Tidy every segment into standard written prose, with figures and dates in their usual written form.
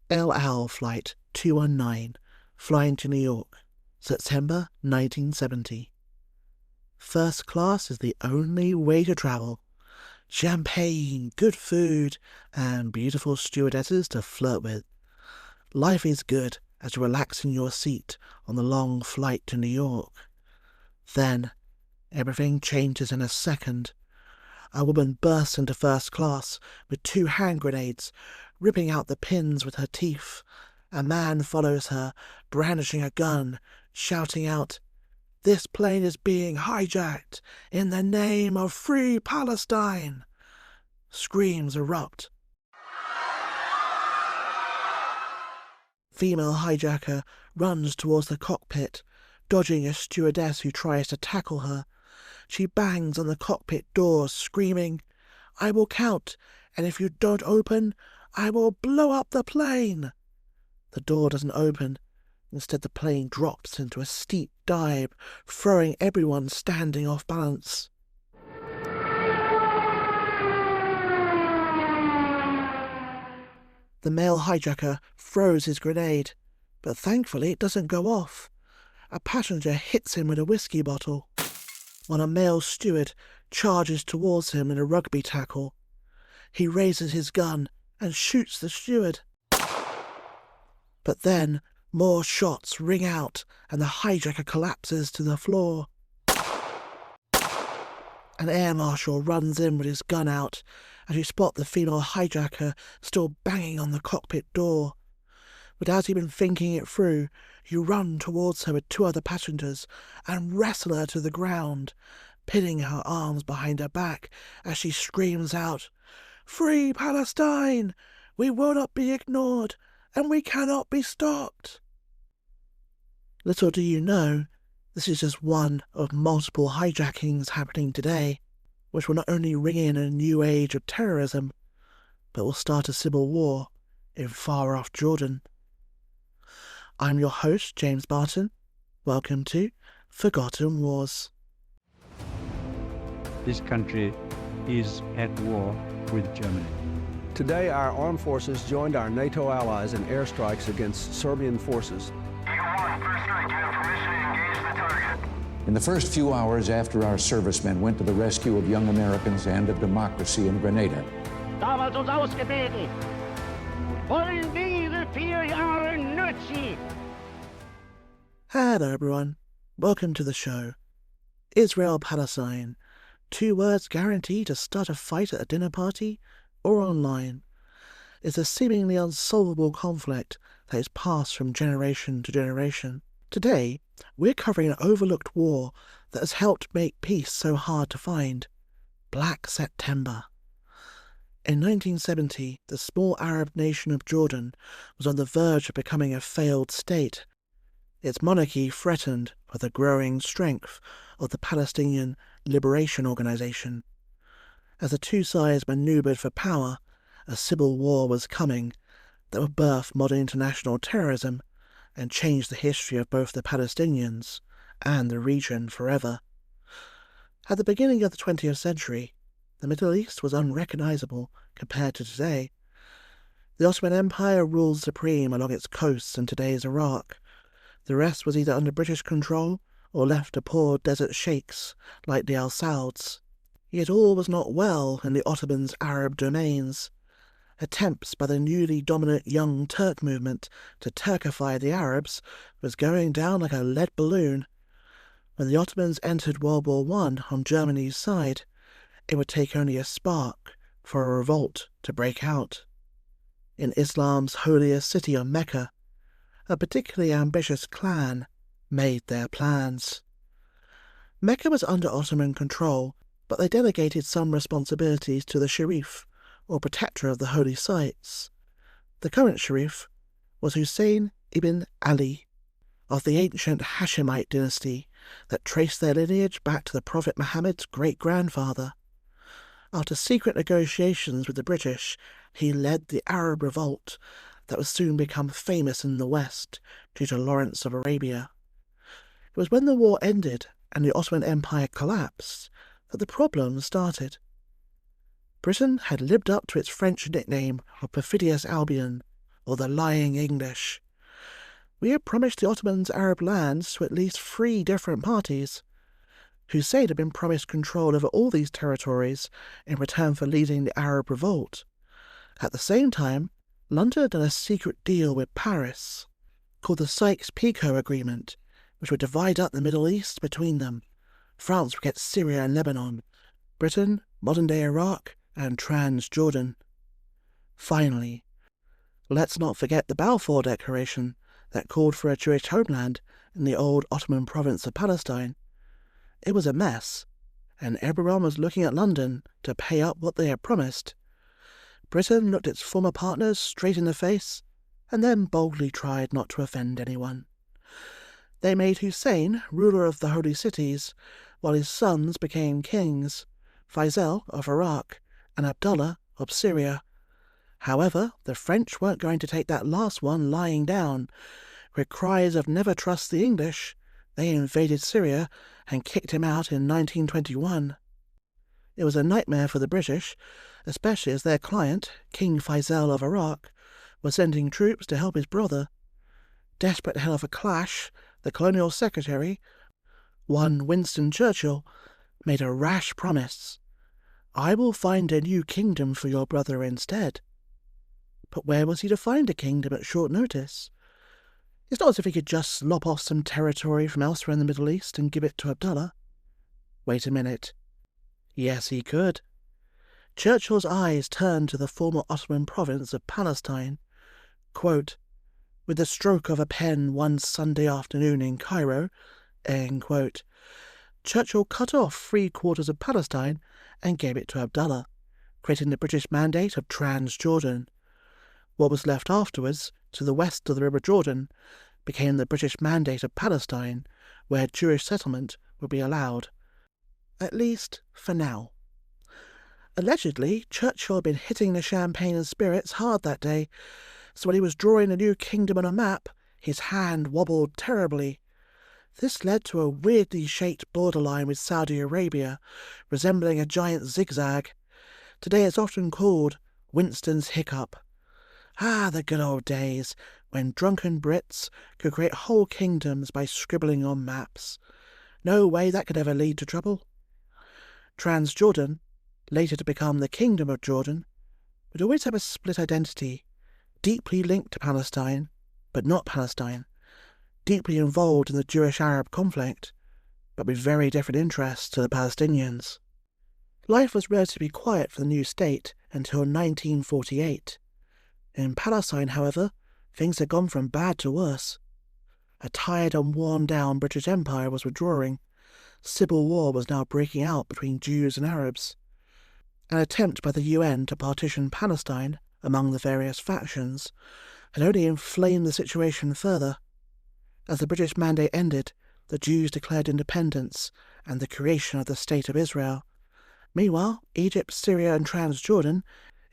El Al Flight 219, flying to New York, September 1970. First class is the only way to travel. Champagne, good food, and beautiful stewardesses to flirt with. Life is good as you relax in your seat on the long flight to New York. Then, everything changes in a second. A woman bursts into first class with 2 hand grenades, ripping out the pins with her teeth. A man follows her, brandishing a gun, shouting out, "This plane is being hijacked in the name of Free Palestine!" Screams erupt. Female hijacker runs towards the cockpit, dodging a stewardess who tries to tackle her. She bangs on the cockpit doors, screaming, "I will count, and if you don't open, I will blow up the plane!" The door doesn't open. Instead, the plane drops into a steep dive, throwing everyone standing off balance. The male hijacker throws his grenade, but thankfully it doesn't go off. A passenger hits him with a whiskey bottle, while a male steward charges towards him in a rugby tackle. He raises his gun and shoots the steward. But then more shots ring out and the hijacker collapses to the floor. An air marshal runs in with his gun out as you spot the female hijacker still banging on the cockpit door. Without even thinking it through, you run towards her with 2 other passengers and wrestle her to the ground, pinning her arms behind her back as she screams out, "Free Palestine! We will not be ignored, and we cannot be stopped!" Little do you know, this is just one of multiple hijackings happening today, which will not only ring in a new age of terrorism, but will start a civil war in far-off Jordan. I'm your host, James Barton. Welcome to Forgotten Wars. This country is at war with Germany. Today, our armed forces joined our NATO allies in airstrikes against Serbian forces. Eagle 1, first strike, you have permission to engage the target. In the first few hours after our servicemen went to the rescue of young Americans and of democracy in Grenada, Damals uns ausgebildet. Wollen diese 4 Jahre nützlich. Hello everyone, welcome to the show. Israel-Palestine, 2 words guaranteed to start a fight at a dinner party or online. It's a seemingly unsolvable conflict that is passed from generation to generation. Today, we're covering an overlooked war that has helped make peace so hard to find: Black September. In 1970, the small Arab nation of Jordan was on the verge of becoming a failed state. Its monarchy threatened by the growing strength of the Palestinian Liberation Organisation. As the 2 sides maneuvered for power, a civil war was coming that would birth modern international terrorism and change the history of both the Palestinians and the region forever. At the beginning of the 20th century, the Middle East was unrecognizable compared to today. The Ottoman Empire ruled supreme along its coasts in today's Iraq. The rest was either under British control or left to poor desert sheikhs like the Al Sauds. Yet all was not well in the Ottomans' Arab domains. Attempts by the newly dominant Young Turk movement to Turkify the Arabs was going down like a lead balloon. When the Ottomans entered World War I on Germany's side, it would take only a spark for a revolt to break out. In Islam's holiest city of Mecca, a particularly ambitious clan made their plans. Mecca was under Ottoman control, but they delegated some responsibilities to the Sharif, or protector of the holy sites. The current Sharif was Hussein ibn Ali, of the ancient Hashemite dynasty that traced their lineage back to the Prophet Muhammad's great-grandfather. After secret negotiations with the British, he led the Arab revolt that would soon become famous in the West due to Lawrence of Arabia. It was when the war ended and the Ottoman Empire collapsed that the problems started. Britain had lived up to its French nickname of Perfidious Albion, or the lying English. We had promised the Ottomans Arab lands to at least 3 different parties. Hussein had been promised control over all these territories in return for leading the Arab revolt. At the same time, London had done a secret deal with Paris, called the Sykes-Picot Agreement, which would divide up the Middle East between them. France would get Syria and Lebanon, Britain, modern-day Iraq, and Transjordan. Finally, let's not forget the Balfour Declaration that called for a Jewish homeland in the old Ottoman province of Palestine. It was a mess, and everyone was looking at London to pay up what they had promised. Britain looked its former partners straight in the face, and then boldly tried not to offend anyone. They made Hussein ruler of the Holy Cities, while his sons became kings, Faisal of Iraq and Abdullah of Syria. However, the French weren't going to take that last one lying down. With cries of "never trust the English," they invaded Syria and kicked him out in 1921. It was a nightmare for the British, especially as their client, King Faisal of Iraq, was sending troops to help his brother. Desperate ahead of a clash, the colonial secretary, one Winston Churchill, made a rash promise. "I will find a new kingdom for your brother instead." But where was he to find a kingdom at short notice? It's not as if he could just slop off some territory from elsewhere in the Middle East and give it to Abdullah. Wait a minute. Yes, he could. Churchill's eyes turned to the former Ottoman province of Palestine. Quote, "With the stroke of a pen one Sunday afternoon in Cairo," end quote, Churchill cut off 3/4 of Palestine and gave it to Abdullah, creating the British Mandate of Transjordan. What was left afterwards, to the west of the River Jordan, became the British Mandate of Palestine, where Jewish settlement would be allowed. At least, for now. Allegedly, Churchill had been hitting the champagne and spirits hard that day, so when he was drawing a new kingdom on a map, his hand wobbled terribly. This led to a weirdly shaped borderline with Saudi Arabia, resembling a giant zigzag. Today it's often called Winston's Hiccup. Ah, the good old days, when drunken Brits could create whole kingdoms by scribbling on maps. No way that could ever lead to trouble. Transjordan, later to become the Kingdom of Jordan, would always have a split identity, deeply linked to Palestine, but not Palestine, deeply involved in the Jewish-Arab conflict, but with very different interests to the Palestinians. Life was relatively quiet for the new state until 1948. In Palestine, however, things had gone from bad to worse. A tired and worn-down British Empire was withdrawing. Civil war was now breaking out between Jews and Arabs. An attempt by the UN to partition Palestine among the various factions had only inflamed the situation further. As the British Mandate ended, the Jews declared independence and the creation of the State of Israel. Meanwhile, Egypt, Syria and Transjordan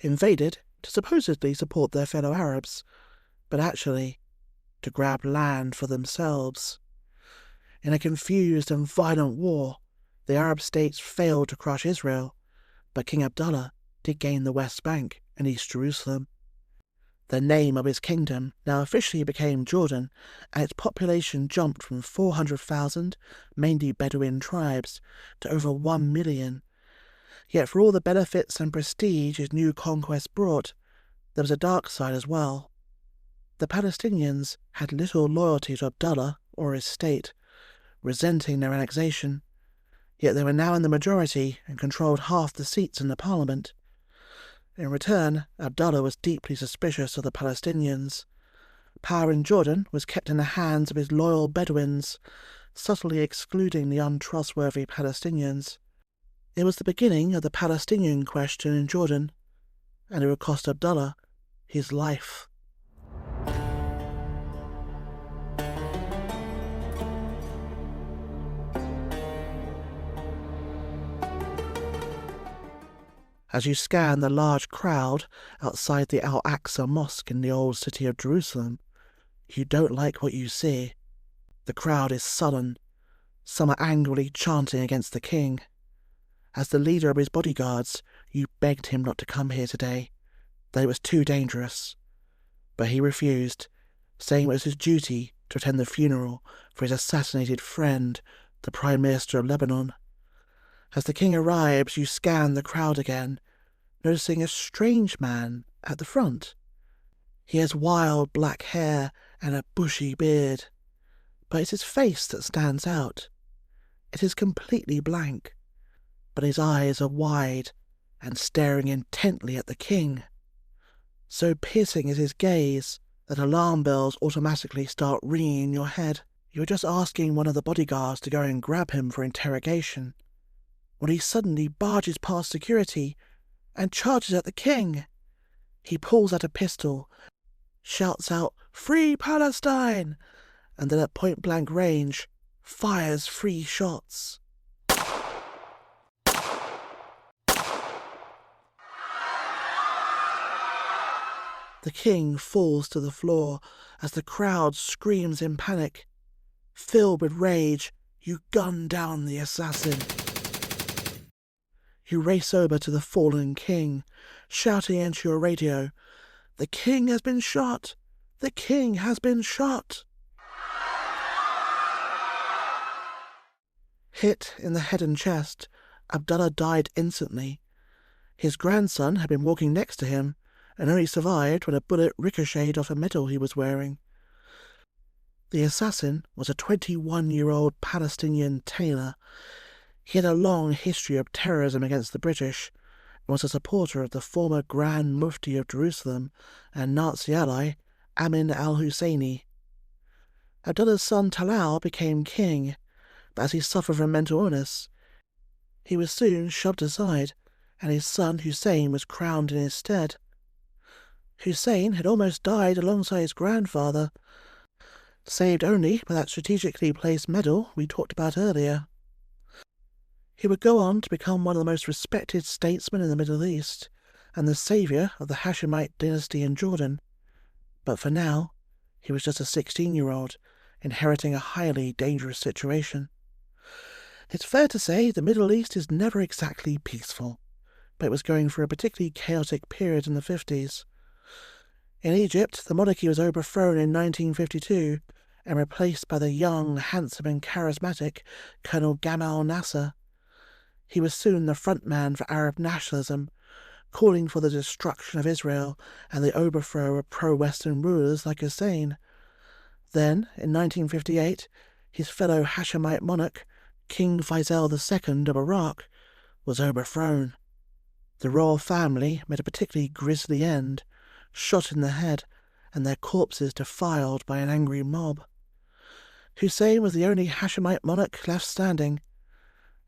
invaded to supposedly support their fellow Arabs, but actually to grab land for themselves. In a confused and violent war, the Arab states failed to crush Israel, but King Abdullah did gain the West Bank and East Jerusalem. The name of his kingdom now officially became Jordan, and its population jumped from 400,000, mainly Bedouin tribes, to over 1 million. Yet for all the benefits and prestige his new conquest brought, there was a dark side as well. The Palestinians had little loyalty to Abdullah or his state, resenting their annexation, yet they were now in the majority and controlled half the seats in the parliament. In return, Abdullah was deeply suspicious of the Palestinians. Power in Jordan was kept in the hands of his loyal Bedouins, subtly excluding the untrustworthy Palestinians. It was the beginning of the Palestinian question in Jordan, and it would cost Abdullah his life. As you scan the large crowd outside the Al-Aqsa Mosque in the old city of Jerusalem, you don't like what you see. The crowd is sullen. Some are angrily chanting against the king. As the leader of his bodyguards, you begged him not to come here today, that it was too dangerous. but he refused, saying it was his duty to attend the funeral for his assassinated friend, the Prime Minister of Lebanon. As the king arrives, you scan the crowd again, noticing a strange man at the front. He has wild black hair and a bushy beard, but it's his face that stands out. It is completely blank, but his eyes are wide and staring intently at the king. So piercing is his gaze that alarm bells automatically start ringing in your head. You're just asking one of the bodyguards to go and grab him for interrogation, when he suddenly barges past security and charges at the king. He pulls out a pistol, shouts out, "Free Palestine!" and then at point-blank range, fires 3 shots. The king falls to the floor as the crowd screams in panic. Filled with rage, you gun down the assassin. You race over to the fallen king, shouting into your radio, "The king has been shot! The king has been shot!" Hit in the head and chest, Abdullah died instantly. His grandson had been walking next to him and only survived when a bullet ricocheted off a medal he was wearing. The assassin was a 21-year-old Palestinian tailor. He had a long history of terrorism against the British and was a supporter of the former Grand Mufti of Jerusalem and Nazi ally Amin al-Husseini. Abdullah's son Talal became king, but as he suffered from mental illness, he was soon shoved aside, and his son Hussein was crowned in his stead. Hussein had almost died alongside his grandfather, saved only by that strategically placed medal we talked about earlier. He would go on to become one of the most respected statesmen in the Middle East and the saviour of the Hashemite dynasty in Jordan. But for now, he was just a 16-year-old, inheriting a highly dangerous situation. It's fair to say the Middle East is never exactly peaceful, but it was going through a particularly chaotic period in the 50s. In Egypt, the monarchy was overthrown in 1952 and replaced by the young, handsome and charismatic Colonel Gamal Nasser. He was soon the frontman for Arab nationalism, calling for the destruction of Israel and the overthrow of pro-Western rulers like Hussein. Then, in 1958, his fellow Hashemite monarch, King Faisal II of Iraq, was overthrown. The royal family met a particularly grisly end, shot in the head, and their corpses defiled by an angry mob. Hussein was the only Hashemite monarch left standing.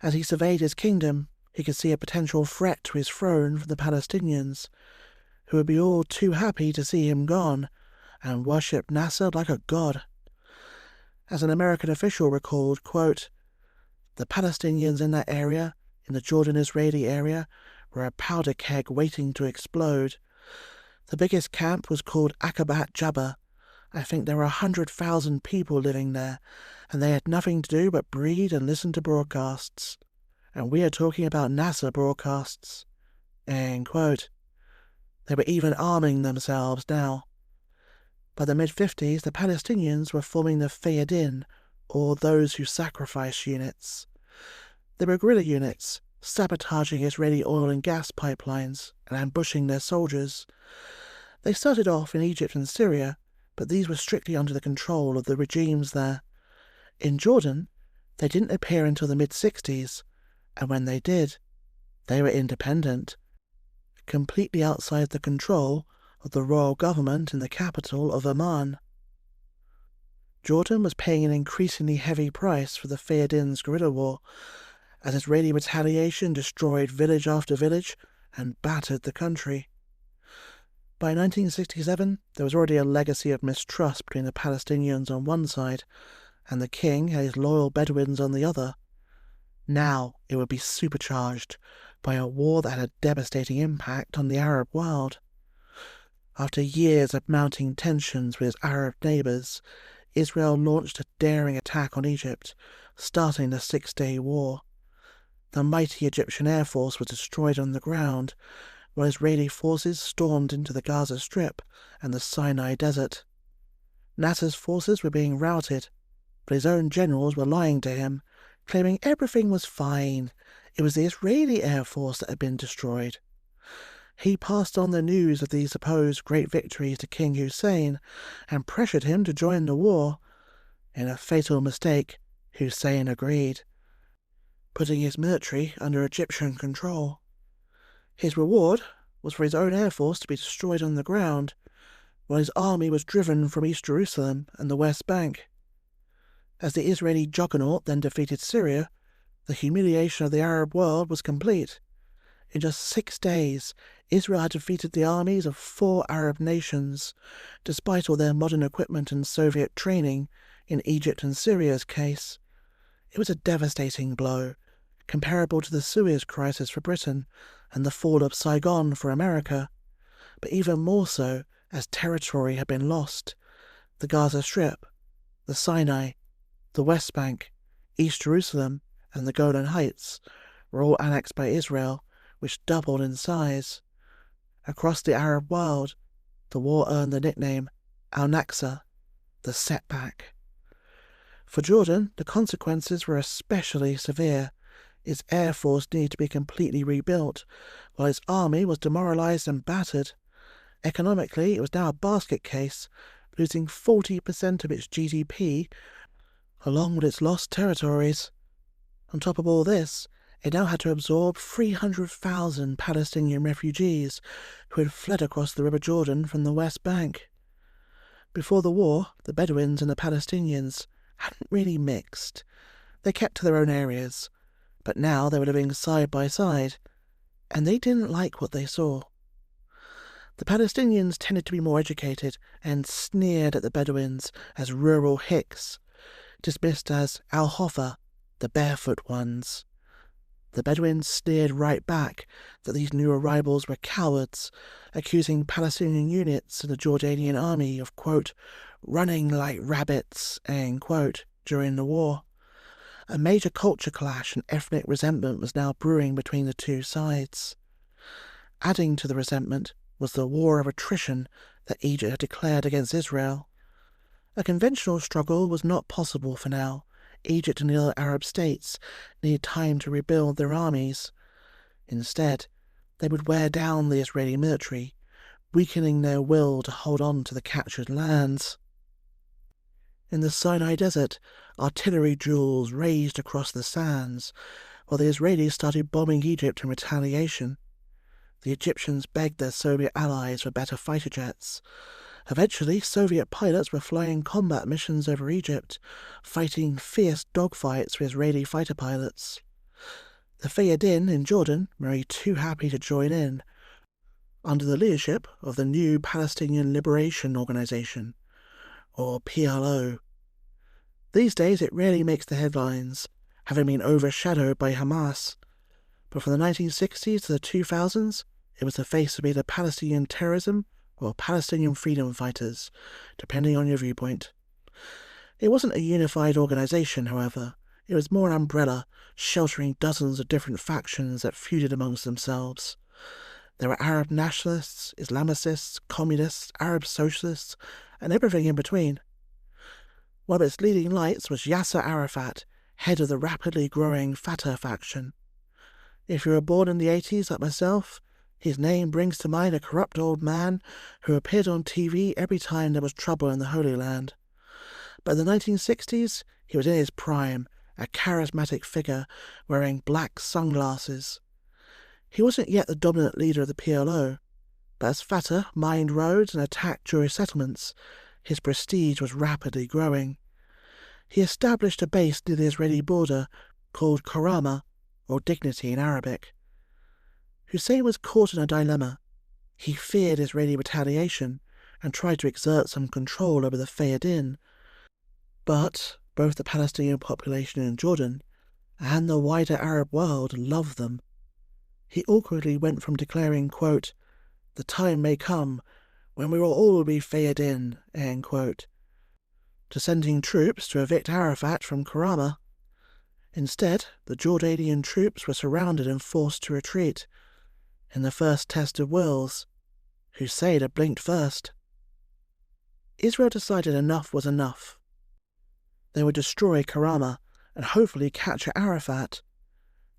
As he surveyed his kingdom, he could see a potential threat to his throne from the Palestinians, who would be all too happy to see him gone, and worship Nasser like a god. As an American official recalled, quote, "The Palestinians in that area, in the Jordan-Israeli area, were a powder keg waiting to explode. The biggest camp was called Aqabat Jabba. I think there were 100,000 people living there, and they had nothing to do but breed and listen to broadcasts. And we are talking about Nasser broadcasts." End quote. They were even arming themselves now. By the mid-50s, the Palestinians were forming the Fayadin, or those who sacrifice units. They were guerrilla units, sabotaging Israeli oil and gas pipelines and ambushing their soldiers. They started off in Egypt and Syria, but these were strictly under the control of the regimes there. In Jordan, they didn't appear until the mid-60s, and when they did, they were independent, completely outside the control of the royal government in the capital of Amman. Jordan was paying an increasingly heavy price for the Fayadin's guerrilla war, as Israeli retaliation destroyed village after village and battered the country. By 1967, there was already a legacy of mistrust between the Palestinians on one side and the king and his loyal Bedouins on the other. Now it would be supercharged by a war that had a devastating impact on the Arab world. After years of mounting tensions with its Arab neighbours, Israel launched a daring attack on Egypt, starting the 6-day war. The mighty Egyptian Air Force was destroyed on the ground, while Israeli forces stormed into the Gaza Strip and the Sinai Desert. Nasser's forces were being routed, but his own generals were lying to him, claiming everything was fine. It was the Israeli Air Force that had been destroyed. He passed on the news of these supposed great victories to King Hussein and pressured him to join the war. In a fatal mistake, Hussein agreed, putting his military under Egyptian control. His reward was for his own air force to be destroyed on the ground, while his army was driven from East Jerusalem and the West Bank. As the Israeli juggernaut then defeated Syria, the humiliation of the Arab world was complete. In just 6 days, Israel had defeated the armies of 4 Arab nations, despite all their modern equipment and Soviet training in Egypt and Syria's case. It was a devastating blow, comparable to the Suez Crisis for Britain and the fall of Saigon for America, but even more so as territory had been lost. The Gaza Strip, the Sinai, the West Bank, East Jerusalem, and the Golan Heights were all annexed by Israel, which doubled in size. Across the Arab world, the war earned the nickname Al-Naqsa, the setback. For Jordan, the consequences were especially severe. Its air force needed to be completely rebuilt, while its army was demoralized and battered. Economically, it was now a basket case, losing 40% of its GDP, along with its lost territories. On top of all this, it now had to absorb 300,000 Palestinian refugees who had fled across the River Jordan from the West Bank. Before the war, the Bedouins and the Palestinians hadn't really mixed. They kept to their own areas, but now they were living side by side, and they didn't like what they saw. The Palestinians tended to be more educated and sneered at the Bedouins as rural hicks, dismissed as al-Hofa, the barefoot ones. The Bedouins sneered right back that these new arrivals were cowards, accusing Palestinian units in the Jordanian army of, quote, running like rabbits, end quote, during the war. A major culture clash and ethnic resentment was now brewing between the two sides. Adding to the resentment was the war of attrition that Egypt had declared against Israel. A conventional struggle was not possible for now. Egypt and the other Arab states needed time to rebuild their armies. Instead, they would wear down the Israeli military, weakening their will to hold on to the captured lands. In the Sinai Desert, artillery duels raged across the sands, while the Israelis started bombing Egypt in retaliation. The Egyptians begged their Soviet allies for better fighter jets. Eventually, Soviet pilots were flying combat missions over Egypt, fighting fierce dogfights with Israeli fighter pilots. The Fayyadin in Jordan were only too happy to join in, under the leadership of the new Palestinian Liberation Organisation, or PLO. These days it rarely makes the headlines, having been overshadowed by Hamas, but from the 1960s to the 2000s, it was the face of either Palestinian terrorism or Palestinian freedom fighters, depending on your viewpoint. It wasn't a unified organisation, however. It was more an umbrella, sheltering dozens of different factions that feuded amongst themselves. There were Arab nationalists, Islamicists, communists, Arab socialists, and everything in between. One of its leading lights was Yasser Arafat, head of the rapidly growing Fatah faction. If you were born in the 80s like myself, his name brings to mind a corrupt old man who appeared on TV every time there was trouble in the Holy Land. But in the 1960s, he was in his prime, a charismatic figure wearing black sunglasses. He wasn't yet the dominant leader of the PLO, but as Fatah mined roads and attacked Jewish settlements, his prestige was rapidly growing. He established a base near the Israeli border called Karama, or Dignity in Arabic. Hussein was caught in a dilemma. He feared Israeli retaliation and tried to exert some control over the Fayyadin. But both the Palestinian population in Jordan and the wider Arab world loved them. He awkwardly went from declaring, quote, the time may come when we will all be Fayyadin, end quote, to sending troops to evict Arafat from Karama. Instead, the Jordanian troops were surrounded and forced to retreat. in the first test of wills. Hussein had blinked first. Israel decided enough was enough. They would destroy Karama and hopefully capture Arafat.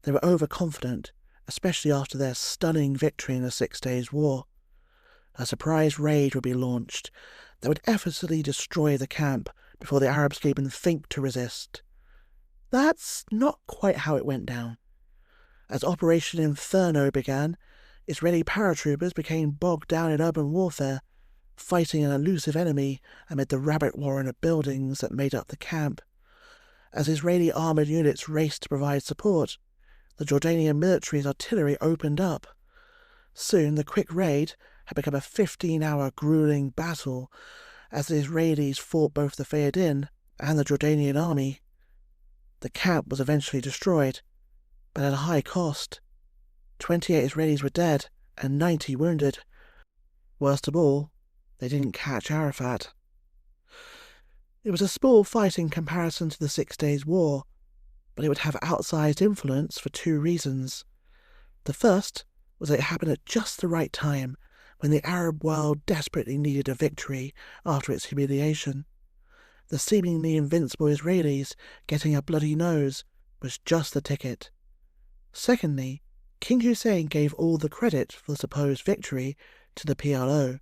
They were overconfident, especially after their stunning victory in the 6 Days War. A surprise raid would be launched that would effortlessly destroy the camp before the Arabs could even think to resist. That's not quite how it went down. As Operation Inferno began, Israeli paratroopers became bogged down in urban warfare, fighting an elusive enemy amid the rabbit warren of buildings that made up the camp. As Israeli armoured units raced to provide support, the Jordanian military's artillery opened up. Soon the quick raid had become a 15-hour grueling battle as the Israelis fought both the Fayadin and the Jordanian army. The camp was eventually destroyed, but at a high cost. 28 Israelis were dead and 90 wounded. Worst of all, they didn't catch Arafat. It was a small fight in comparison to the 6 Days War, but it would have outsized influence for 2 reasons. The first was that it happened at just the right time, when the Arab world desperately needed a victory after its humiliation. The seemingly invincible Israelis getting a bloody nose was just the ticket. Secondly, King Hussein gave all the credit for the supposed victory to the PLO,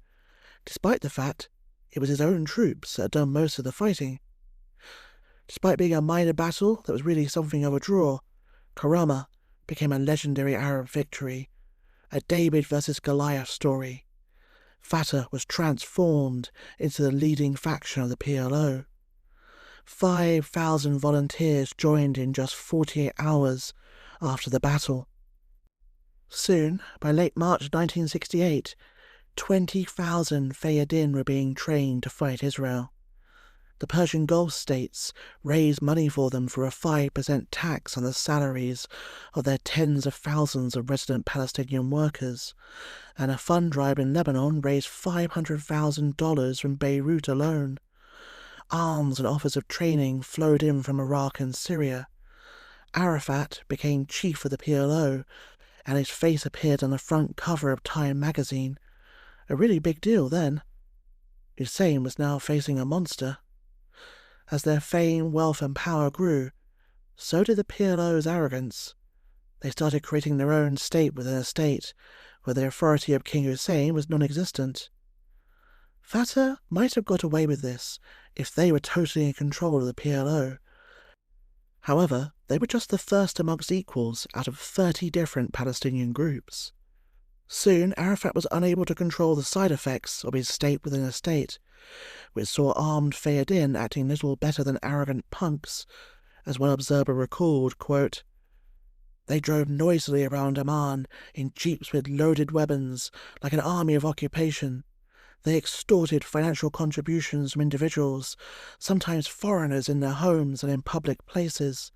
despite the fact it was his own troops that had done most of the fighting. Despite being a minor battle that was really something of a draw, Karama became a legendary Arab victory, a David versus Goliath story. Fatah was transformed into the leading faction of the PLO. 5,000 volunteers joined in just 48 hours after the battle. Soon, by late March 1968, 20,000 Fayadin were being trained to fight Israel. The Persian Gulf states raised money for them for a 5% tax on the salaries of their tens of thousands of resident Palestinian workers, and a fund drive in Lebanon raised $500,000 from Beirut alone. Arms and offers of training flowed in from Iraq and Syria. Arafat became chief of the PLO, and his face appeared on the front cover of Time magazine. A really big deal then. Hussein was now facing a monster. As their fame, wealth and power grew, so did the PLO's arrogance. They started creating their own state within a state, where the authority of King Hussein was non-existent. Fatah might have got away with this if they were totally in control of the PLO. However, they were just the first amongst equals out of 30 different Palestinian groups. Soon, Arafat was unable to control the side effects of his state within a state, which saw armed Fayadin acting little better than arrogant punks. As one observer recalled, quote, "They drove noisily around Amman in jeeps with loaded weapons, like an army of occupation. They extorted financial contributions from individuals, sometimes foreigners in their homes and in public places.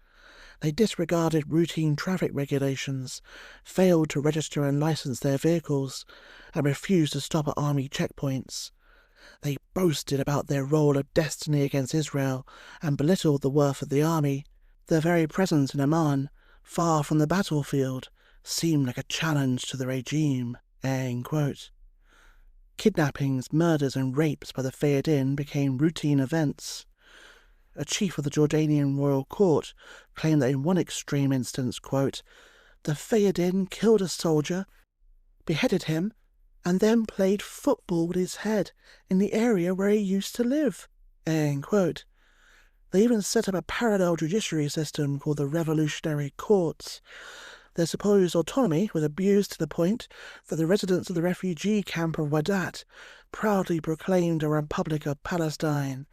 They disregarded routine traffic regulations, failed to register and license their vehicles, and refused to stop at army checkpoints. They boasted about their role of destiny against Israel and belittled the worth of the army. Their very presence in Amman, far from the battlefield, seemed like a challenge to the regime." End quote. Kidnappings, murders and rapes by the Fayadin became routine events. A chief of the Jordanian royal court claimed that in one extreme instance, quote, "the Fayadin killed a soldier, beheaded him, and then played football with his head in the area where he used to live." End quote. They even set up a parallel judiciary system called the Revolutionary Courts. Their supposed autonomy was abused to the point that the residents of the refugee camp of Wadat proudly proclaimed a Republic of Palestine.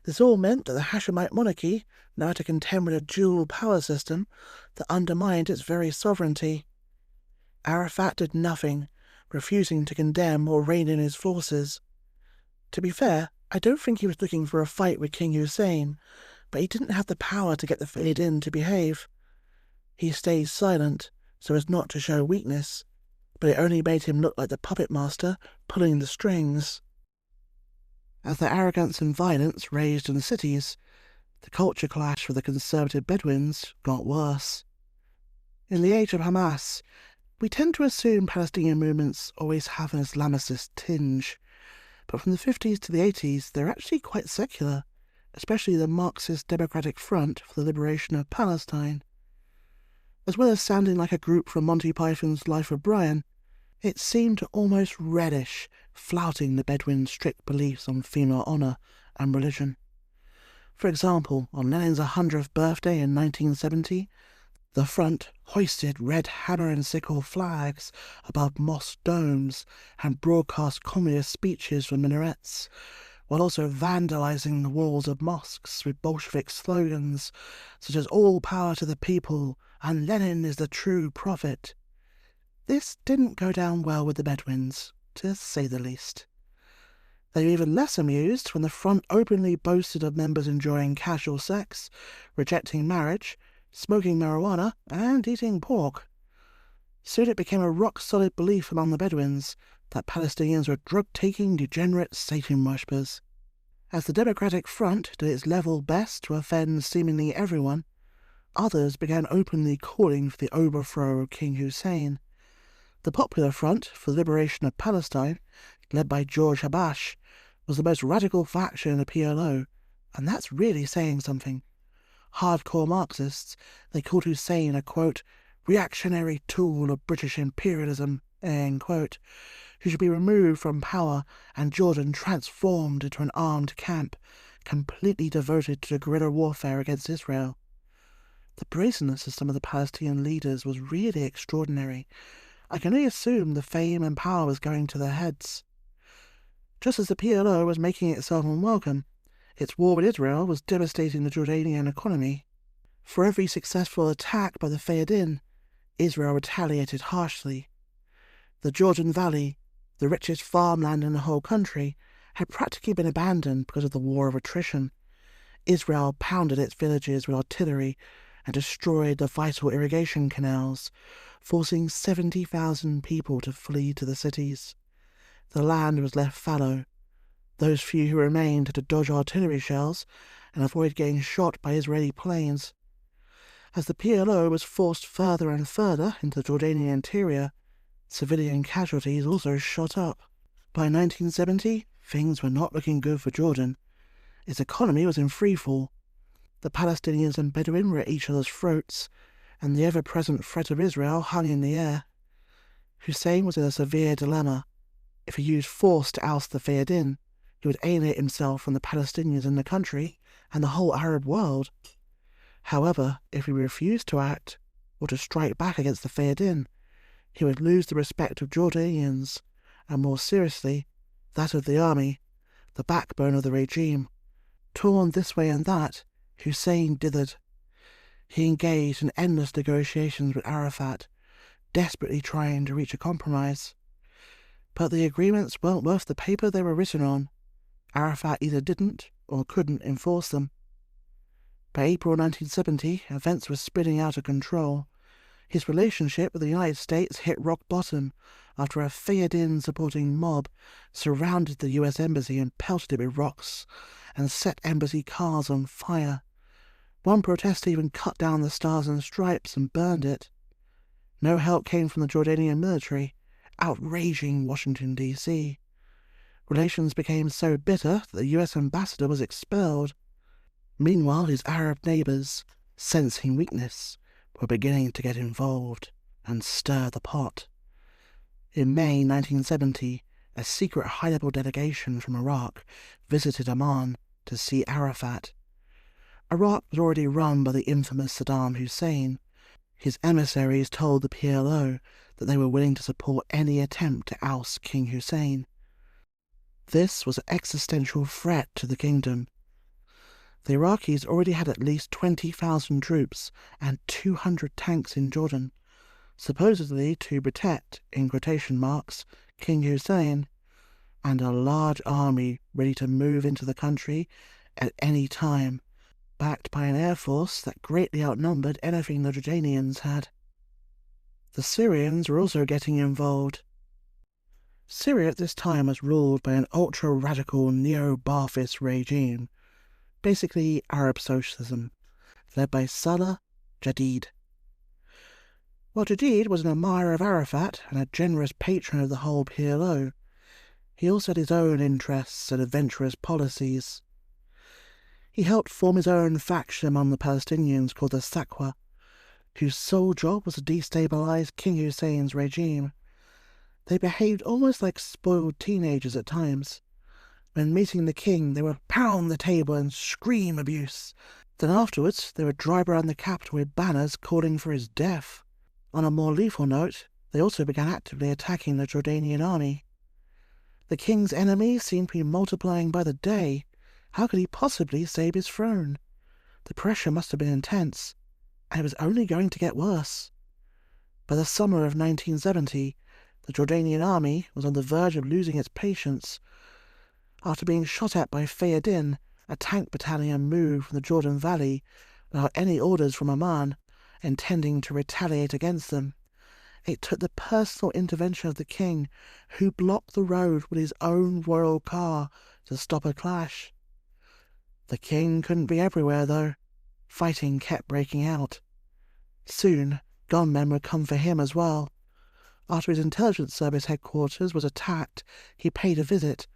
This all meant that the Hashemite monarchy now had to contend with a dual power system that undermined its very sovereignty. Arafat did nothing, refusing to condemn or rein in his forces. To be fair, I don't think he was looking for a fight with King Hussein, but he didn't have the power to get the Fayadin to behave. He stayed silent so as not to show weakness, but it only made him look like the puppet master pulling the strings. As the arrogance and violence raged in the cities, the culture clash with the conservative Bedouins got worse. In the age of Hamas, We tend to assume Palestinian movements always have an Islamicist tinge, but from the 50s to the 80s they're actually quite secular, especially the Marxist Democratic Front for the Liberation of Palestine. As well as sounding like a group from Monty Python's Life of Brian, it seemed almost reddish, flouting the Bedouins' strict beliefs on female honour and religion. For example, on Lenin's 100th birthday in 1970, the front hoisted red hammer and sickle flags above mosque domes and broadcast communist speeches from minarets, while also vandalizing the walls of mosques with Bolshevik slogans such as "All power to the people" and "Lenin is the true prophet." This didn't go down well with the Bedouins, to say the least. They were even less amused when the front openly boasted of members enjoying casual sex, rejecting marriage, smoking marijuana, and eating pork. Soon it became a rock-solid belief among the Bedouins that Palestinians were drug-taking, degenerate Satan worshippers. As the Democratic Front did its level best to offend seemingly everyone, others began openly calling for the overthrow of King Hussein. The Popular Front for the Liberation of Palestine, led by George Habash, was the most radical faction in the PLO, and that's really saying something. Hardcore Marxists, they called Hussein a, quote, reactionary tool of British imperialism, end quote, who should be removed from power and Jordan transformed into an armed camp, completely devoted to guerrilla warfare against Israel. The brazenness of some of the Palestinian leaders was really extraordinary. I can only assume the fame and power was going to their heads. Just as the PLO was making itself unwelcome, its war with Israel was devastating the Jordanian economy. For every successful attack by the Fayadin, Israel retaliated harshly. The Jordan Valley, the richest farmland in the whole country, had practically been abandoned because of the war of attrition. Israel pounded its villages with artillery and destroyed the vital irrigation canals, forcing 70,000 people to flee to the cities. The land was left fallow. Those few who remained had to dodge artillery shells and avoid getting shot by Israeli planes. As the PLO was forced further and further into the Jordanian interior, civilian casualties also shot up. By 1970, things were not looking good for Jordan. Its economy was in freefall. The Palestinians and Bedouin were at each other's throats, and the ever-present threat of Israel hung in the air. Hussein was in a severe dilemma. If he used force to oust the Fayadin, he would alienate himself from the Palestinians in the country and the whole Arab world. However, if he refused to act, or to strike back against the Fayadin, he would lose the respect of Jordanians, and more seriously, that of the army, the backbone of the regime. Torn this way and that, Hussein dithered. He engaged in endless negotiations with Arafat, desperately trying to reach a compromise. But the agreements weren't worth the paper they were written on. Arafat either didn't or couldn't enforce them. By April 1970, events were spinning out of control. His relationship with the United States hit rock bottom after a Fayadin-supporting mob surrounded the US Embassy and pelted it with rocks and set embassy cars on fire. One protester even cut down the Stars and Stripes and burned it. No help came from the Jordanian military, outraging Washington, D.C. Relations became so bitter that the US ambassador was expelled. Meanwhile, his Arab neighbours, sensing weakness, were beginning to get involved and stir the pot. In May 1970, a secret high-level delegation from Iraq visited Amman to see Arafat. Iraq was already run by the infamous Saddam Hussein. His emissaries told the PLO that they were willing to support any attempt to oust King Hussein. This was an existential threat to the kingdom. The Iraqis already had at least 20,000 troops and 200 tanks in Jordan, supposedly to protect, in quotation marks, King Hussein, and a large army ready to move into the country at any time, backed by an air force that greatly outnumbered anything the Jordanians had. The Syrians were also getting involved. Syria at this time was ruled by an ultra-radical neo-Ba'athist regime, basically Arab socialism, led by Salah Jadid. While Jadid was an admirer of Arafat and a generous patron of the whole PLO, he also had his own interests and adventurous policies. He helped form his own faction among the Palestinians called the Saqqa, whose sole job was to destabilize King Hussein's regime. They behaved almost like spoiled teenagers at times. When meeting the king, they would pound the table and scream abuse. Then afterwards, they would drive around the capital with banners calling for his death. On a more lethal note, they also began actively attacking the Jordanian army. The king's enemies seemed to be multiplying by the day. How could he possibly save his throne? The pressure must have been intense, and it was only going to get worse. By the summer of 1970, the Jordanian army was on the verge of losing its patience. After being shot at by Fayadin, a tank battalion moved from the Jordan Valley without any orders from Amman, intending to retaliate against them. It took the personal intervention of the king, who blocked the road with his own royal car to stop a clash. The king couldn't be everywhere, though. Fighting kept breaking out. Soon, gunmen would come for him as well. After his intelligence service headquarters was attacked, he paid a visit,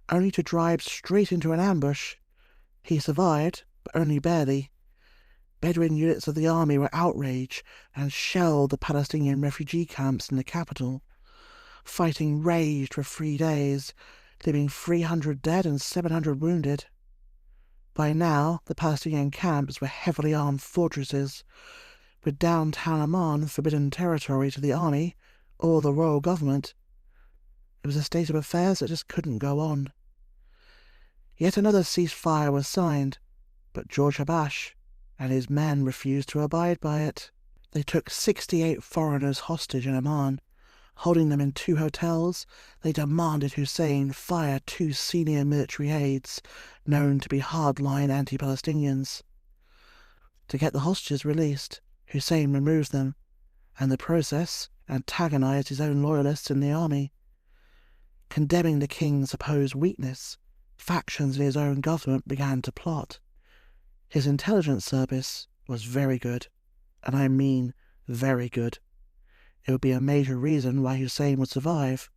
only to drive straight into an ambush. He survived, but only barely. Bedouin units of the army were outraged and shelled the Palestinian refugee camps in the capital. Fighting raged for 3 days, leaving 300 dead and 700 wounded. By now, the Palestinian camps were heavily armed fortresses, with downtown Amman forbidden territory to the army or the royal government. It was a state of affairs that just couldn't go on. Yet another ceasefire was signed, but George Habash and his men refused to abide by it. They took 68 foreigners hostage in Amman. Holding them in 2 hotels, they demanded Hussein fire 2 senior military aides, known to be hardline anti-Palestinians. To get the hostages released, Hussein removed them, and the process antagonized his own loyalists in the army. Condemning the king's supposed weakness, factions in his own government began to plot. His intelligence service was very good, and I mean very good. It would be a major reason why Hussein would survive.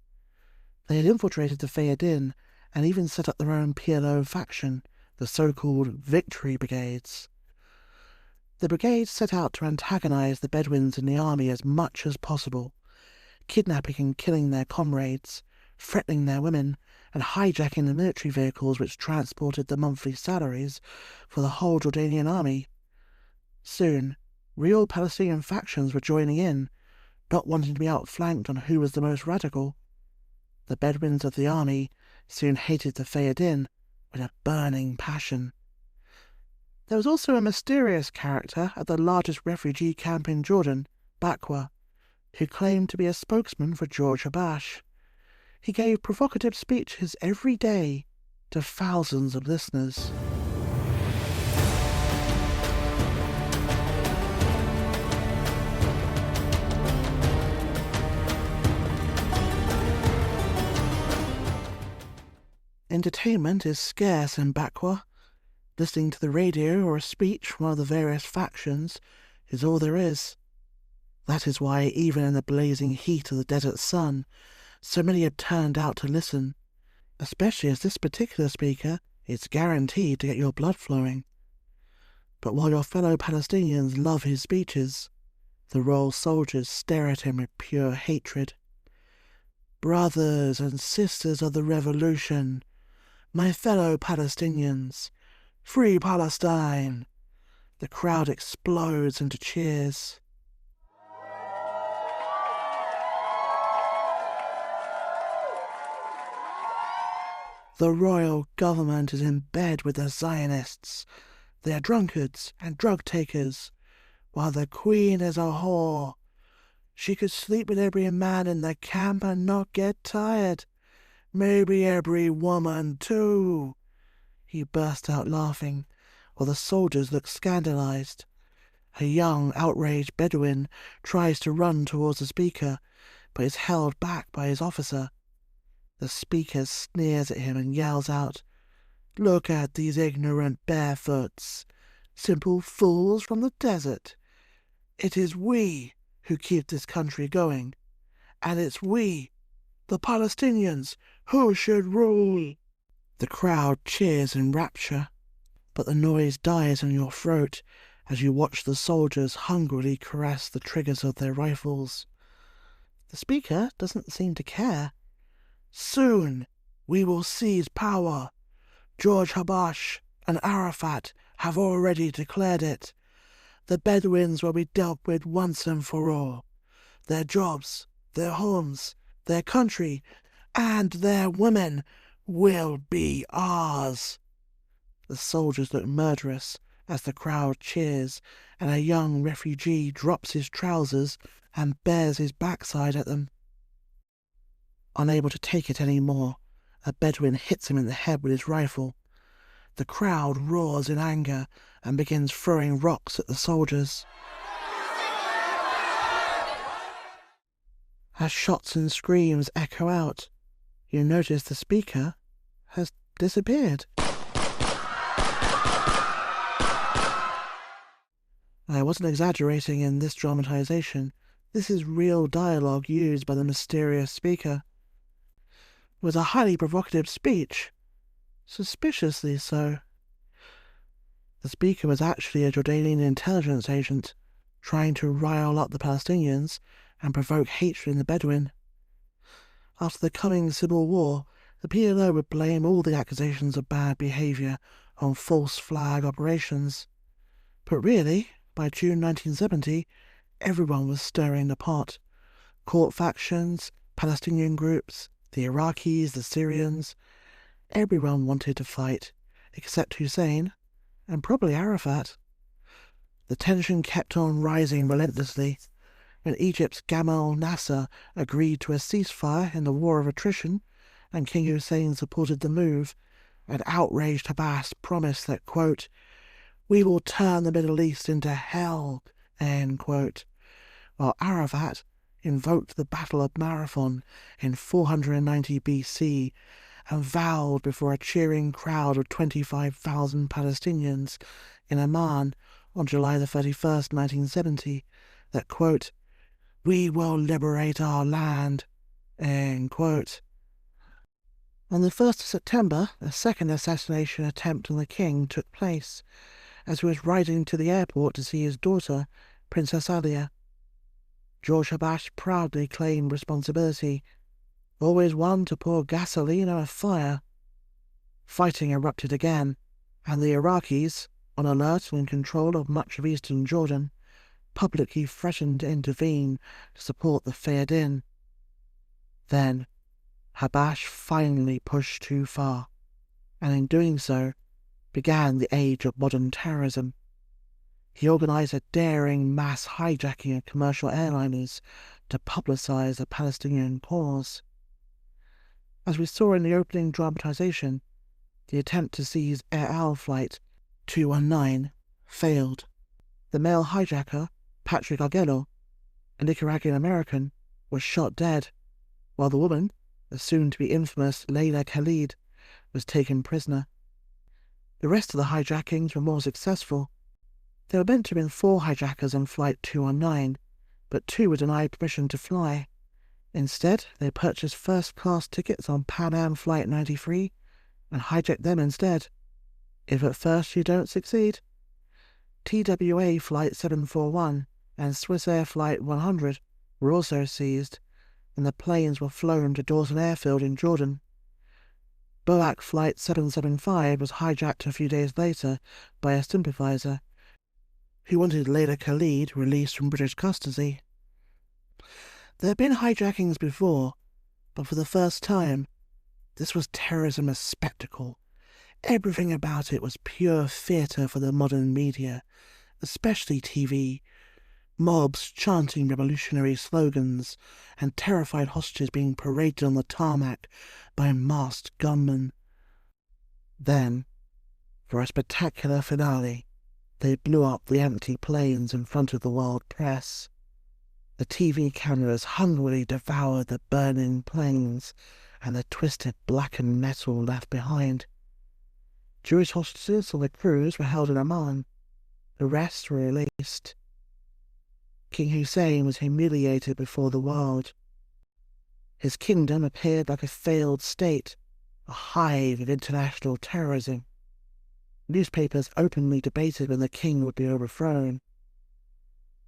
They had infiltrated the Fayadin and even set up their own PLO faction, the so-called Victory Brigades. The brigades set out to antagonize the Bedouins in the army as much as possible, kidnapping and killing their comrades, threatening their women, and hijacking the military vehicles which transported the monthly salaries for the whole Jordanian army. Soon, real Palestinian factions were joining in, not wanting to be outflanked on who was the most radical. The Bedouins of the army soon hated the Fayadin with a burning passion. There was also a mysterious character at the largest refugee camp in Jordan, Bakwa, who claimed to be a spokesman for George Habash. He gave provocative speeches every day to thousands of listeners. Entertainment is scarce in Bakwa. Listening to the radio or a speech from one of the various factions is all there is. That is why, even in the blazing heat of the desert sun, so many had turned out to listen, especially as this particular speaker is guaranteed to get your blood flowing. But while your fellow Palestinians love his speeches, the royal soldiers stare at him with pure hatred. Brothers and sisters of the revolution, my fellow Palestinians, free Palestine! The crowd explodes into cheers. The royal government is in bed with the Zionists. They are drunkards and drug takers, while the queen is a whore. She could sleep with every man in the camp and not get tired. Maybe every woman, too. He burst out laughing, while the soldiers looked scandalized. A young, outraged Bedouin tries to run towards the speaker, but is held back by his officer. The speaker sneers at him and yells out, "Look at these ignorant barefoots, simple fools from the desert. It is we who keep this country going, and it's we, the Palestinians, who should rule. The crowd cheers in rapture, but the noise dies in your throat as you watch the soldiers hungrily caress the triggers of their rifles. The speaker doesn't seem to care. Soon we will seize power. George Habash and Arafat have already declared it. The Bedouins will be dealt with once and for all. Their jobs, their homes, their country, and their women will be ours. The soldiers look murderous as the crowd cheers, and a young refugee drops his trousers and bares his backside at them. Unable to take it any more, a Bedouin hits him in the head with his rifle. The crowd roars in anger and begins throwing rocks at the soldiers. As shots and screams echo out, you notice the speaker has disappeared. I wasn't exaggerating in this dramatization. This is real dialogue used by the mysterious speaker. It was a highly provocative speech. Suspiciously so. The speaker was actually a Jordanian intelligence agent, trying to rile up the Palestinians and provoke hatred in the Bedouin. After the coming civil war, the PLO would blame all the accusations of bad behaviour on false flag operations. But really, by June 1970, everyone was stirring the pot. Court factions, Palestinian groups, the Iraqis, the Syrians. Everyone wanted to fight, except Hussein, and probably Arafat. The tension kept on rising relentlessly. When Egypt's Gamal Nasser agreed to a ceasefire in the war of attrition, and King Hussein supported the move, an outraged Abbas promised that, quote, "We will turn the Middle East into hell," end quote, while Arafat invoked the Battle of Marathon in 490 BC and vowed before a cheering crowd of 25,000 Palestinians in Amman on July the 31st, 1970, that, quote, "We will liberate our land," end quote. On the 1st of September, a second assassination attempt on the king took place as he was riding to the airport to see his daughter, Princess Alia. George Habash proudly claimed responsibility, always one to pour gasoline on a fire. Fighting erupted again, and the Iraqis, on alert and in control of much of eastern Jordan, publicly threatened to intervene to support the Fayadin. Then, Habash finally pushed too far, and in doing so, began the age of modern terrorism. He organized a daring mass hijacking of commercial airliners to publicize the Palestinian cause. As we saw in the opening dramatization, the attempt to seize Air Al Flight 219 failed. The male hijacker, Patrick Arguello, a Nicaraguan American, was shot dead, while the woman, the soon-to-be infamous Layla Khalid, was taken prisoner. The rest of the hijackings were more successful. There were meant to have been 4 hijackers on Flight 219, but 2 were denied permission to fly. Instead, they purchased first-class tickets on Pan Am Flight 93 and hijacked them instead. If at first you don't succeed. TWA Flight 741 and Swissair Flight 100 were also seized, and the planes were flown to Dawson Airfield in Jordan. BOAC Flight 775 was hijacked a few days later by a sympathizer who wanted Layla Khalid released from British custody. There had been hijackings before, but for the first time, this was terrorism as spectacle. Everything about it was pure theatre for the modern media, especially TV. Mobs chanting revolutionary slogans and terrified hostages being paraded on the tarmac by masked gunmen. Then, for a spectacular finale, they blew up the empty planes in front of the world press. The TV cameras hungrily devoured the burning planes and the twisted blackened metal left behind. Jewish hostages on the cruise were held in Amman. The rest were released. King Hussein was humiliated before the world. His kingdom appeared like a failed state, a hive of international terrorism. Newspapers openly debated when the king would be overthrown.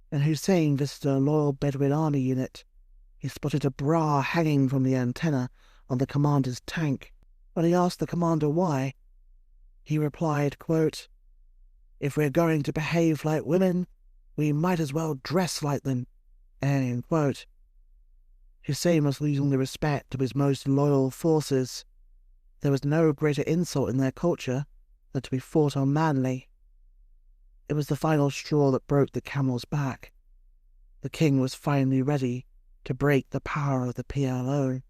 When Hussein visited a loyal Bedouin army unit, he spotted a bra hanging from the antenna on the commander's tank. When he asked the commander why, he replied, quote, "If we're going to behave like women, we might as well dress like them," end quote. Hussein was losing the respect of his most loyal forces. There was no greater insult in their culture than to be thought unmanly. It was the final straw that broke the camel's back. The king was finally ready to break the power of the PLO.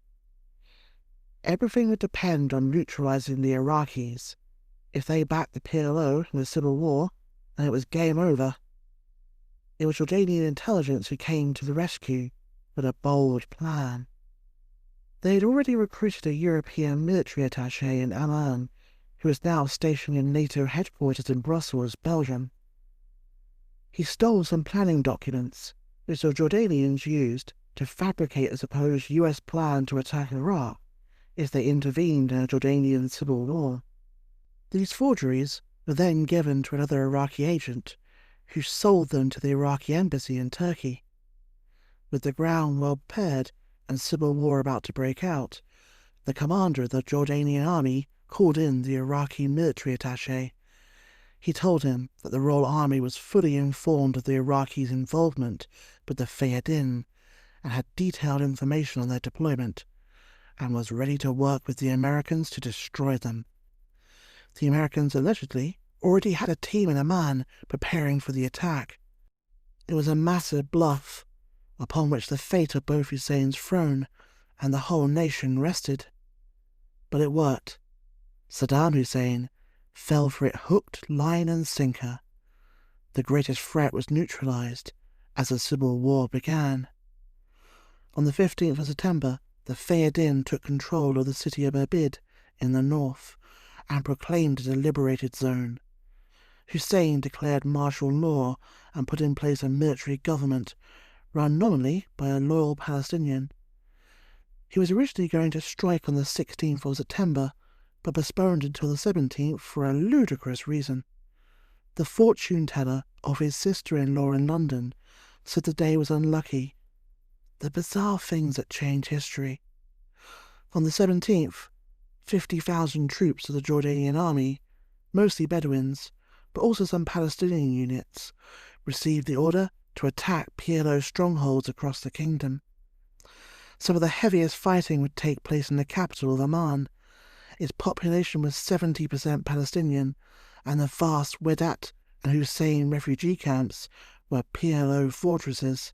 Everything would depend on neutralizing the Iraqis. If they backed the PLO in the civil war, then it was game over. It was Jordanian intelligence who came to the rescue with a bold plan. They had already recruited a European military attaché in Amman, who was now stationed in NATO headquarters in Brussels, Belgium. He stole some planning documents, which the Jordanians used to fabricate a supposed US plan to attack Iraq if they intervened in a Jordanian civil war. These forgeries were then given to another Iraqi agent, who sold them to the Iraqi embassy in Turkey. With the ground well prepared and civil war about to break out, the commander of the Jordanian army called in the Iraqi military attaché. He told him that the Royal Army was fully informed of the Iraqis' involvement with the Fayadin and had detailed information on their deployment, and was ready to work with the Americans to destroy them. The Americans allegedly already had a team in Amman preparing for the attack. It was a massive bluff, upon which the fate of both Hussein's throne and the whole nation rested. But it worked. Saddam Hussein fell for it hook, line and sinker. The greatest threat was neutralized as the civil war began. On the 15th of September, the Fayadin took control of the city of Irbid in the north and proclaimed it a liberated zone. Hussein declared martial law and put in place a military government run nominally by a loyal Palestinian. He was originally going to strike on the 16th of September, but postponed until the 17th for a ludicrous reason. The fortune-teller of his sister-in-law in London said the day was unlucky. The bizarre things that change history. On the 17th, 50,000 troops of the Jordanian army, mostly Bedouins, but also some Palestinian units, received the order to attack PLO strongholds across the kingdom. Some of the heaviest fighting would take place in the capital of Amman. Its population was 70% Palestinian, and the vast Wedat and Hussein refugee camps were PLO fortresses.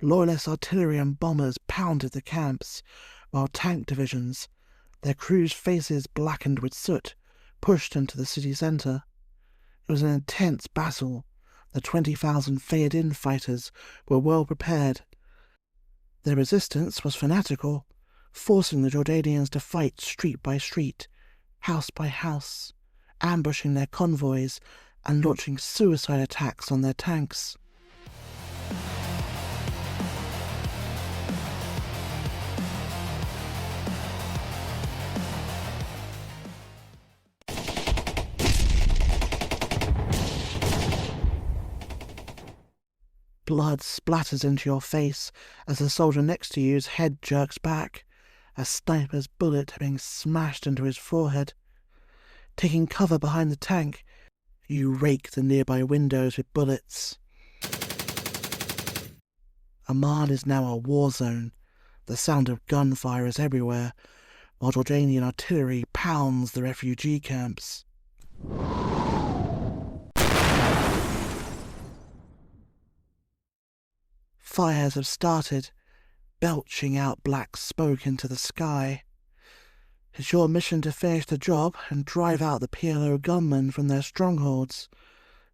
Loyalist artillery and bombers pounded the camps, while tank divisions, their crews' faces blackened with soot, pushed into the city centre. It was an intense battle. The 20,000 Fayadin fighters were well prepared. Their resistance was fanatical, forcing the Jordanians to fight street by street, house by house, ambushing their convoys and launching suicide attacks on their tanks. Blood splatters into your face as the soldier next to you's head jerks back, a sniper's bullet having smashed into his forehead. Taking cover behind the tank, you rake the nearby windows with bullets. Amman is now a war zone. The sound of gunfire is everywhere, while Jordanian artillery pounds the refugee camps. Fires have started, belching out black smoke into the sky. It's your mission to finish the job and drive out the PLO gunmen from their strongholds.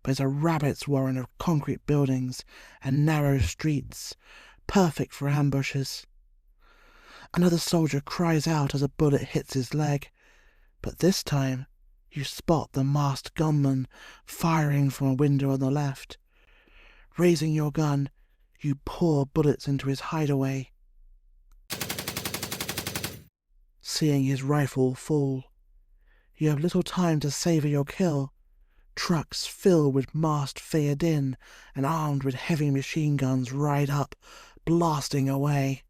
But it's a rabbit's warren of concrete buildings and narrow streets, perfect for ambushes. Another soldier cries out as a bullet hits his leg, but this time you spot the masked gunman firing from a window on the left. Raising your gun, You pour bullets into his hideaway. Seeing his rifle fall, you have little time to savour your kill. Trucks filled with masked Fayadin and armed with heavy machine guns ride up, blasting away.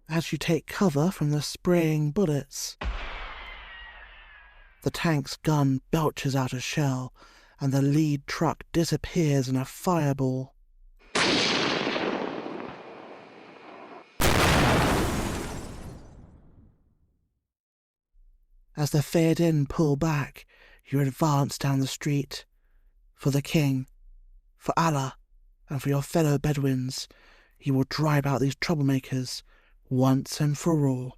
As you take cover from the spraying bullets, the tank's gun belches out a shell, and the lead truck disappears in a fireball. As the Fayadin pull back, you advance down the street. For the king, for Allah, and for your fellow Bedouins, you will drive out these troublemakers once and for all.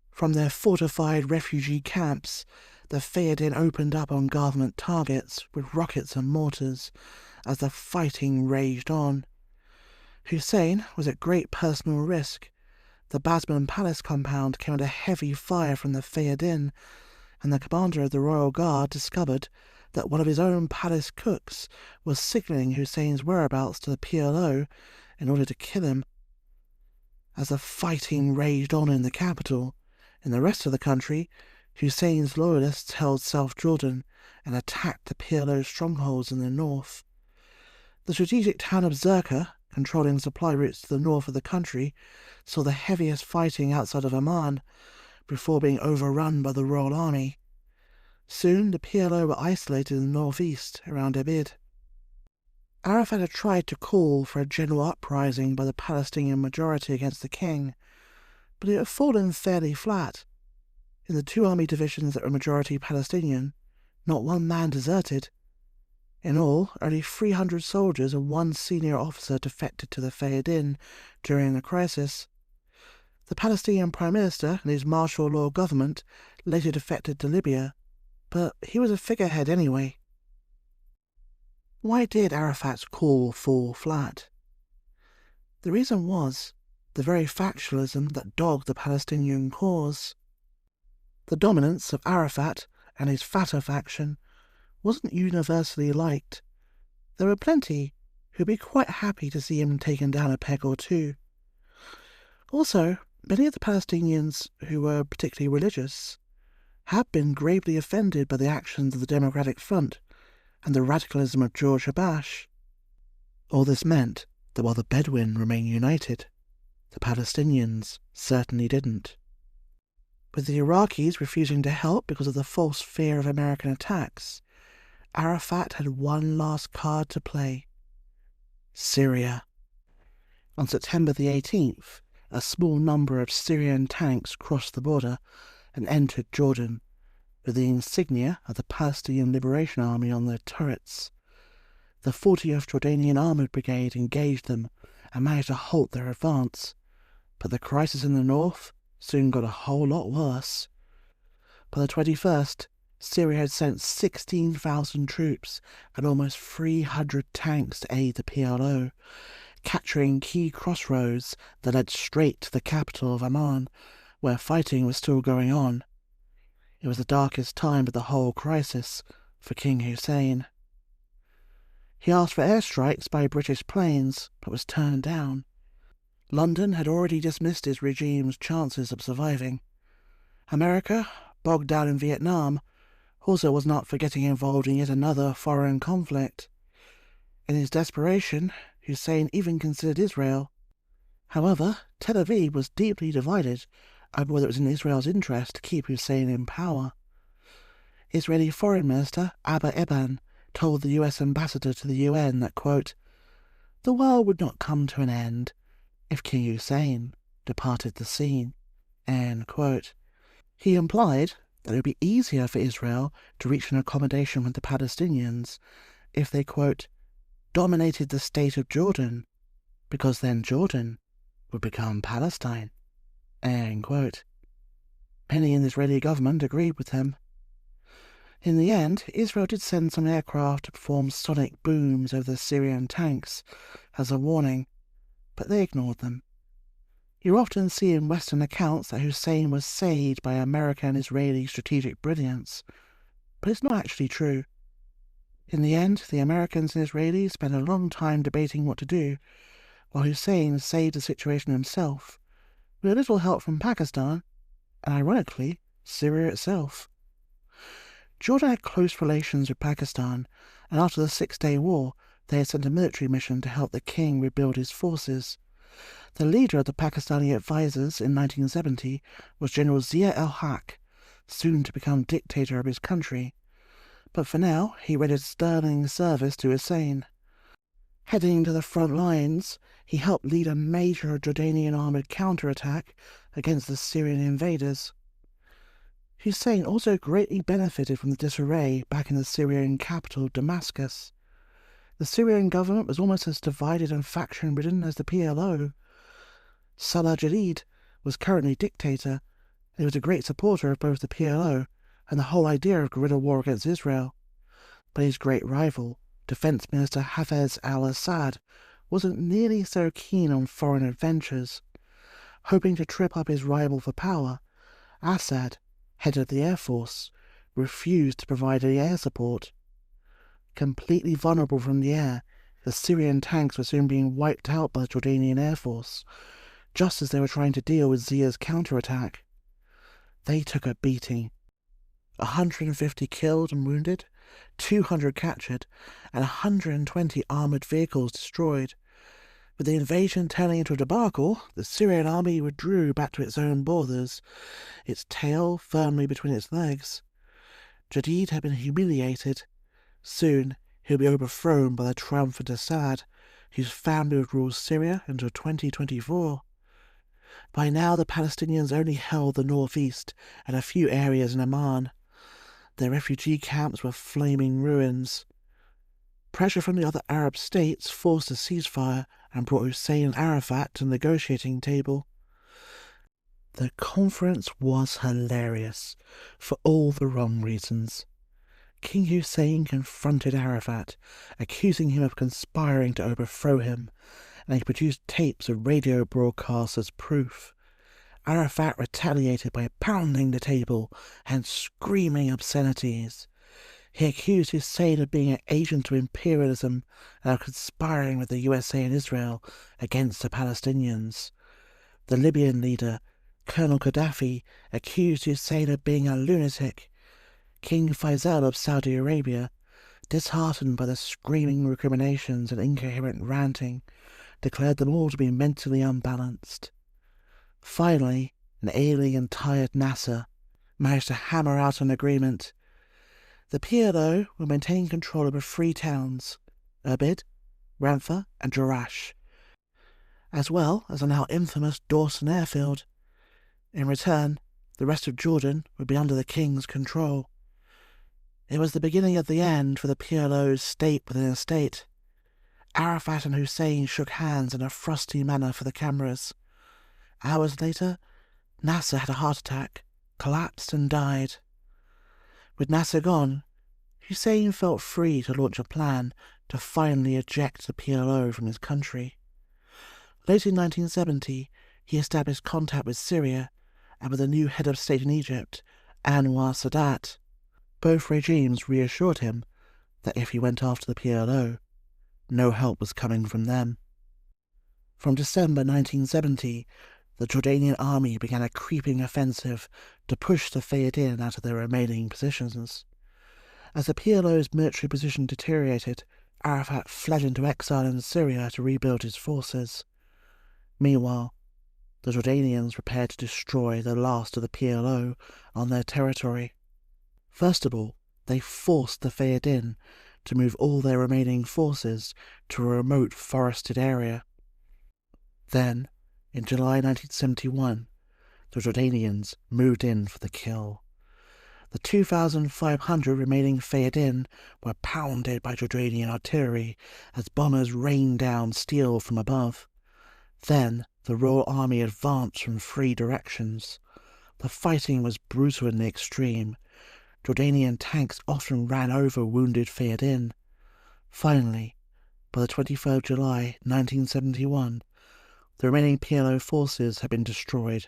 From their fortified refugee camps, the Fayadin opened up on government targets with rockets and mortars as the fighting raged on. Hussein was at great personal risk. The Basman Palace compound came under heavy fire from the Fayadin, and the commander of the Royal Guard discovered that one of his own palace cooks was signalling Hussein's whereabouts to the PLO in order to kill him. As the fighting raged on in the capital, in the rest of the country, Hussein's loyalists held South Jordan and attacked the PLO strongholds in the north. The strategic town of Zirka, controlling supply routes to the north of the country, saw the heaviest fighting outside of Amman before being overrun by the Royal Army. Soon the PLO were isolated in the northeast around Abid. Arafat had tried to call for a general uprising by the Palestinian majority against the king, but it had fallen fairly flat. In the two army divisions that were majority Palestinian, not one man deserted. In all, only 300 soldiers and one senior officer defected to the Fayadin during the crisis. The Palestinian Prime Minister and his martial law government later defected to Libya, but he was a figurehead anyway. Why did Arafat's call fall flat? The reason was the very factionalism that dogged the Palestinian cause. The dominance of Arafat and his Fatah faction wasn't universally liked. There were plenty who'd be quite happy to see him taken down a peg or two. Also, many of the Palestinians who were particularly religious had been gravely offended by the actions of the Democratic Front and the radicalism of George Habash. All this meant that while the Bedouin remained united, the Palestinians certainly didn't. With the Iraqis refusing to help because of the false fear of American attacks, Arafat had one last card to play: Syria. On September the 18th, a small number of Syrian tanks crossed the border and entered Jordan, with the insignia of the Palestinian Liberation Army on their turrets. The 40th Jordanian Armoured Brigade engaged them and managed to halt their advance, but the crisis in the north soon got a whole lot worse. By the 21st, Syria had sent 16,000 troops and almost 300 tanks to aid the PLO, capturing key crossroads that led straight to the capital of Amman, where fighting was still going on. It was the darkest time of the whole crisis for King Hussein. He asked for airstrikes by British planes, but was turned down. London had already dismissed his regime's chances of surviving. America, bogged down in Vietnam, also was not for getting involved in yet another foreign conflict. In his desperation, Hussein even considered Israel. However, Tel Aviv was deeply divided over whether it was in Israel's interest to keep Hussein in power. Israeli Foreign Minister Abba Eban told the US ambassador to the UN that, quote, "The world would not come to an end if King Hussein departed the scene," end quote. He implied that it would be easier for Israel to reach an accommodation with the Palestinians if they, quote, "dominated the state of Jordan, because then Jordan would become Palestine," end quote. Many in the Israeli government agreed with him. In the end, Israel did send some aircraft to perform sonic booms over the Syrian tanks as a warning, but they ignored them. You often see in Western accounts that Hussein was saved by American and Israeli strategic brilliance, but it's not actually true. In the end, the Americans and Israelis spent a long time debating what to do, while Hussein saved the situation himself, with a little help from Pakistan, and ironically, Syria itself. Jordan had close relations with Pakistan, and after the Six-Day War, they had sent a military mission to help the king rebuild his forces. The leader of the Pakistani advisors in 1970 was General Zia-ul-Haq, soon to become dictator of his country. But for now, he rendered sterling service to Hussein. Heading to the front lines, he helped lead a major Jordanian armoured counterattack against the Syrian invaders. Hussein also greatly benefited from the disarray back in the Syrian capital, Damascus. The Syrian government was almost as divided and faction-ridden as the PLO. Salah Jadid was currently dictator, and he was a great supporter of both the PLO and the whole idea of guerrilla war against Israel. But his great rival, Defense Minister Hafez al-Assad, wasn't nearly so keen on foreign adventures. Hoping to trip up his rival for power, Assad, head of the Air Force, refused to provide any air support. Completely vulnerable from the air, the Syrian tanks were soon being wiped out by the Jordanian Air Force, just as they were trying to deal with Zia's counterattack. They took a beating. 150 killed and wounded, 200 captured, and 120 armoured vehicles destroyed. With the invasion turning into a debacle, the Syrian army withdrew back to its own borders, its tail firmly between its legs. Jadid had been humiliated. Soon he'll be overthrown by the triumphant Assad, whose family would rule Syria until 2024. By now the Palestinians only held the northeast and a few areas in Amman. Their refugee camps were flaming ruins. Pressure from the other Arab states forced a ceasefire and brought Hussein and Arafat to the negotiating table. The conference was hilarious, for all the wrong reasons. King Hussein confronted Arafat, accusing him of conspiring to overthrow him, and he produced tapes of radio broadcasts as proof. Arafat retaliated by pounding the table and screaming obscenities. He accused Hussein of being an agent of imperialism and of conspiring with the USA and Israel against the Palestinians. The Libyan leader, Colonel Gaddafi, accused Hussein of being a lunatic. King Faisal of Saudi Arabia, disheartened by the screaming recriminations and incoherent ranting, declared them all to be mentally unbalanced. Finally, an ailing and tired Nasser managed to hammer out an agreement. The PLO will maintain control over 3 towns, Irbid, Ramfa and Jerash, as well as the now infamous Dawson airfield. In return, the rest of Jordan would be under the king's control. It was the beginning of the end for the PLO's state within a state. Arafat and Hussein shook hands in a frosty manner for the cameras. Hours later, Nasser had a heart attack, collapsed and died. With Nasser gone, Hussein felt free to launch a plan to finally eject the PLO from his country. Late in 1970, he established contact with Syria and with the new head of state in Egypt, Anwar Sadat. Both regimes reassured him that if he went after the PLO, no help was coming from them. From December 1970, the Jordanian army began a creeping offensive to push the Fayadin out of their remaining positions. As the PLO's military position deteriorated, Arafat fled into exile in Syria to rebuild his forces. Meanwhile, the Jordanians prepared to destroy the last of the PLO on their territory. First of all, they forced the Fayadin to move all their remaining forces to a remote forested area. Then, in July 1971, the Jordanians moved in for the kill. The 2,500 remaining Fayadin were pounded by Jordanian artillery as bombers rained down steel from above. Then the Royal Army advanced from 3 directions. The fighting was brutal in the extreme. Jordanian tanks often ran over wounded Fayadin. Finally, by the 23rd of July 1971, the remaining PLO forces had been destroyed.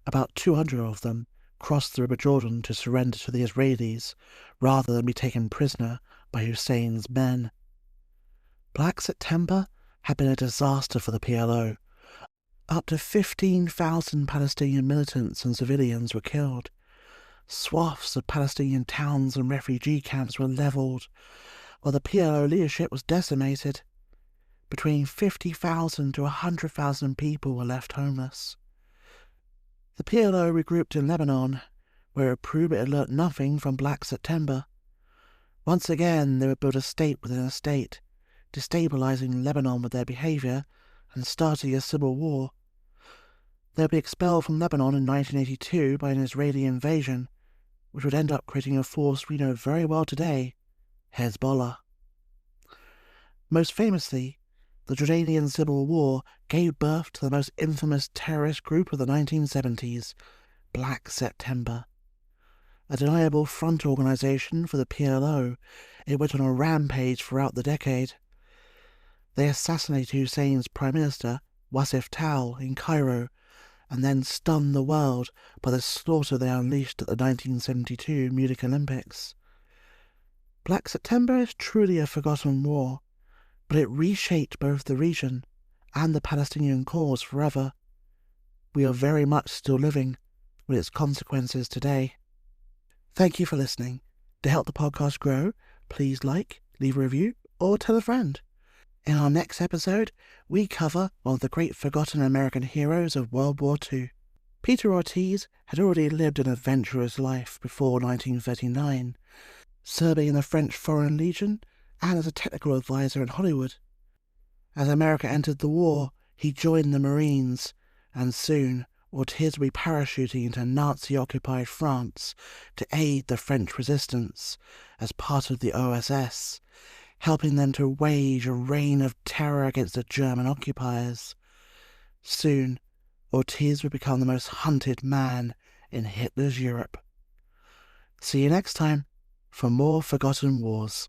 About 200 of them crossed the River Jordan to surrender to the Israelis rather than be taken prisoner by Hussein's men. Black September had been a disaster for the PLO. Up to 15,000 Palestinian militants and civilians were killed. Swaths of Palestinian towns and refugee camps were levelled, while the PLO leadership was decimated. Between 50,000 to 100,000 people were left homeless. The PLO regrouped in Lebanon, where it proved it had learnt nothing from Black September. Once again, they would build a state within a state, destabilizing Lebanon with their behaviour and starting a civil war. They would be expelled from Lebanon in 1982 by an Israeli invasion, which would end up creating a force we know very well today, Hezbollah. Most famously, the Jordanian Civil War gave birth to the most infamous terrorist group of the 1970s, Black September. A deniable front organisation for the PLO, it went on a rampage throughout the decade. They assassinated Hussein's Prime Minister, Wasif Tal, in Cairo, and then stunned the world by the slaughter they unleashed at the 1972 Munich Olympics. Black September is truly a forgotten war, but it reshaped both the region and the Palestinian cause forever. We are very much still living with its consequences today. Thank you for listening. To help the podcast grow, please like, leave a review, or tell a friend. In our next episode, we cover one of the great forgotten American heroes of World War II. Peter Ortiz had already lived an adventurous life before 1939, serving in the French Foreign Legion and as a technical advisor in Hollywood. As America entered the war, he joined the Marines, and soon Ortiz would be parachuting into Nazi-occupied France to aid the French resistance as part of the OSS, helping them to wage a reign of terror against the German occupiers. Soon, Ortiz would become the most hunted man in Hitler's Europe. See you next time for more Forgotten Wars.